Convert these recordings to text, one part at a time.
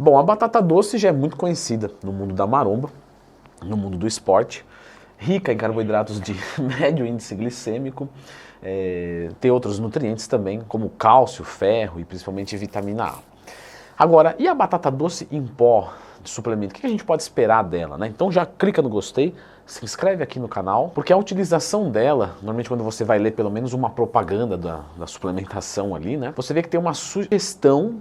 Bom, a batata doce já é muito conhecida no mundo da maromba, no mundo do esporte, rica em carboidratos de médio índice glicêmico, tem outros nutrientes também, como cálcio, ferro e principalmente vitamina A. Agora, e a batata doce em pó de suplemento? O que a gente pode esperar dela, né? Então já clica no gostei, se inscreve aqui no canal, porque a utilização dela, normalmente quando você vai ler pelo menos uma propaganda da suplementação ali, né? Você vê que tem uma sugestão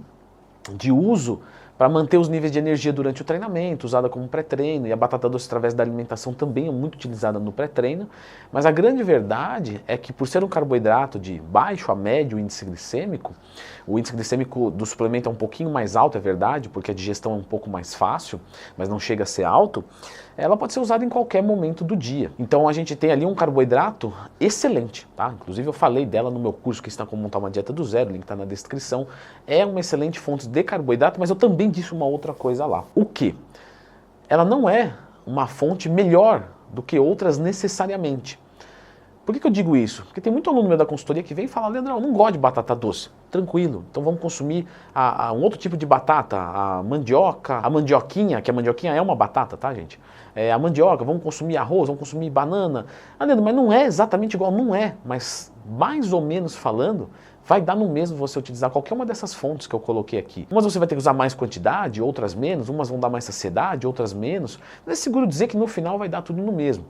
de uso para manter os níveis de energia durante o treinamento, usada como pré-treino, e a batata doce através da alimentação também é muito utilizada no pré-treino, mas a grande verdade é que por ser um carboidrato de baixo a médio índice glicêmico, o índice glicêmico do suplemento é um pouquinho mais alto, é verdade, porque a digestão é um pouco mais fácil, mas não chega a ser alto, ela pode ser usada em qualquer momento do dia. Então a gente tem ali um carboidrato excelente, tá? Inclusive eu falei dela no meu curso que está como montar uma dieta do zero, o link está na descrição. É uma excelente fonte de carboidrato, mas eu também disse uma outra coisa lá. O que? Ela não é uma fonte melhor do que outras necessariamente. Por que eu digo isso? Porque tem muito aluno meu da consultoria que vem e fala: Leandro, eu não gosto de batata doce. Tranquilo, então vamos consumir um outro tipo de batata, a mandioca, a mandioquinha, que a mandioquinha é uma batata, tá, gente? A mandioca, vamos consumir arroz, vamos consumir banana. Ah, Leandro, mas não é exatamente igual, não é, mas mais ou menos falando, vai dar no mesmo você utilizar qualquer uma dessas fontes que eu coloquei aqui. Umas você vai ter que usar mais quantidade, outras menos, umas vão dar mais saciedade, outras menos, mas é seguro dizer que no final vai dar tudo no mesmo.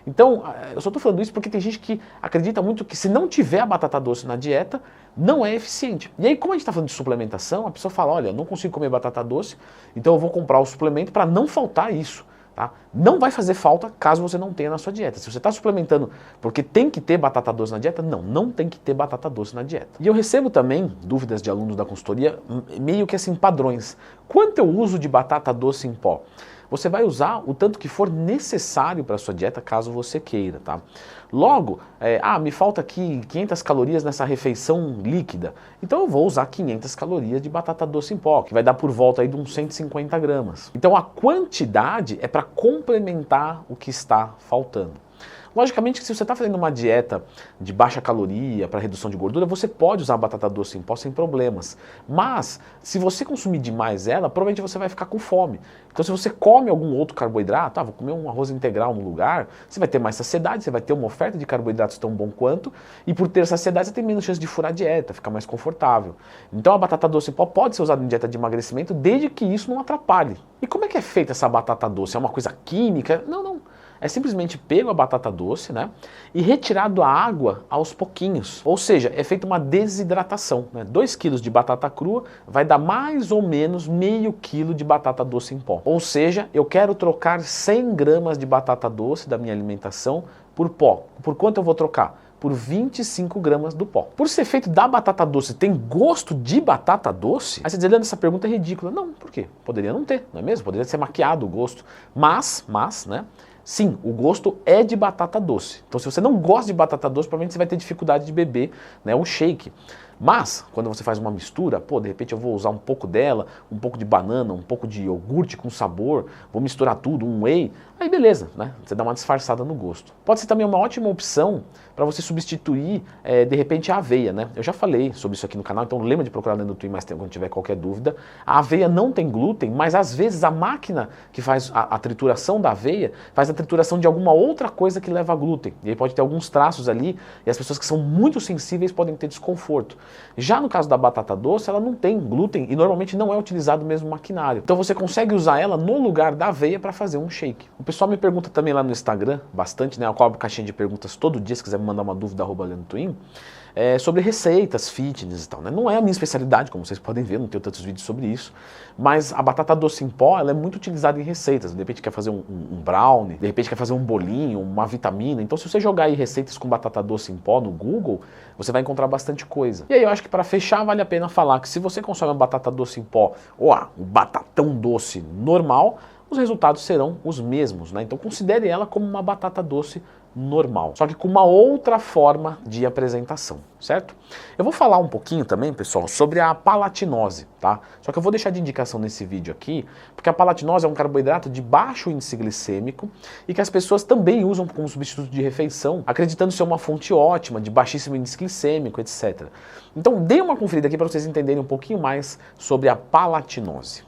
Então, eu só estou falando isso porque tem gente que acredita muito que se não tiver a batata doce na dieta, não é eficiente. E aí, como a gente está falando de suplementação, a pessoa fala: olha, eu não consigo comer batata doce, então eu vou comprar o suplemento para não faltar isso. Tá? Não vai fazer falta caso você não tenha na sua dieta. Se você está suplementando porque tem que ter batata doce na dieta, não tem que ter batata doce na dieta. E eu recebo também dúvidas de alunos da consultoria, meio que assim, padrões. Quanto eu uso de batata doce em pó? Você vai usar o tanto que for necessário para a sua dieta, caso você queira, tá? Logo, me falta aqui 500 calorias nessa refeição líquida, então eu vou usar 500 calorias de batata doce em pó, que vai dar por volta aí de uns 150 gramas. Então a quantidade é para complementar o que está faltando. Logicamente que se você está fazendo uma dieta de baixa caloria para redução de gordura, você pode usar a batata doce em pó sem problemas. Mas, se você consumir demais ela, provavelmente você vai ficar com fome. Então se você come algum outro carboidrato, vou comer um arroz integral no lugar, você vai ter mais saciedade, você vai ter uma oferta de carboidratos tão bom quanto, e por ter saciedade você tem menos chance de furar a dieta, ficar mais confortável. Então a batata doce em pó pode ser usada em dieta de emagrecimento, desde que isso não atrapalhe. E como é que é feita essa batata doce? É uma coisa química? Não. É simplesmente pego a batata doce, né, e retirado a água aos pouquinhos. Ou seja, é feita uma desidratação. 2 kg de batata crua vai dar mais ou menos meio quilo de batata doce em pó. Ou seja, eu quero trocar 100 gramas de batata doce da minha alimentação por pó. Por quanto eu vou trocar? Por 25 gramas do pó. Por ser feito da batata doce, tem gosto de batata doce? Aí você diz: Leandro, essa pergunta é ridícula. Não, por quê? Poderia não ter, não é mesmo? Poderia ser maquiado o gosto. Mas, né? Sim, o gosto é de batata doce. Então, se você não gosta de batata doce, provavelmente você vai ter dificuldade de beber, né, o shake. Mas, quando você faz uma mistura, de repente eu vou usar um pouco dela, um pouco de banana, um pouco de iogurte com sabor, vou misturar tudo, um whey, aí beleza, né? Você dá uma disfarçada no gosto. Pode ser também uma ótima opção para você substituir, de repente, a aveia, né? Eu já falei sobre isso aqui no canal, então lembra de procurar no Twin mais tempo quando tiver qualquer dúvida. A aveia não tem glúten, mas às vezes a máquina que faz a trituração da aveia, faz a trituração de alguma outra coisa que leva a glúten. E aí pode ter alguns traços ali, e as pessoas que são muito sensíveis podem ter desconforto. Já no caso da batata doce, ela não tem glúten e normalmente não é utilizado mesmo maquinário. Então você consegue usar ela no lugar da aveia para fazer um shake. O pessoal me pergunta também lá no Instagram, bastante, né? Eu cobro caixinha de perguntas todo dia, se quiser me mandar uma dúvida, @LeandroTwin, sobre receitas, fitness e tal, né? Não é a minha especialidade, como vocês podem ver, não tenho tantos vídeos sobre isso, mas a batata doce em pó, ela é muito utilizada em receitas. De repente quer fazer um brownie, de repente quer fazer um bolinho, uma vitamina. Então se você jogar aí receitas com batata doce em pó no Google, você vai encontrar bastante coisa. E aí eu acho que para fechar vale a pena falar que se você consome uma batata doce em pó ou um batatão doce normal, os resultados serão os mesmos, né? Então considere ela como uma batata doce normal, só que com uma outra forma de apresentação, certo? Eu vou falar um pouquinho também, pessoal, sobre a palatinose, tá? Só que eu vou deixar de indicação nesse vídeo aqui, porque a palatinose é um carboidrato de baixo índice glicêmico e que as pessoas também usam como substituto de refeição, acreditando ser uma fonte ótima, de baixíssimo índice glicêmico, etc. Então dê uma conferida aqui para vocês entenderem um pouquinho mais sobre a palatinose.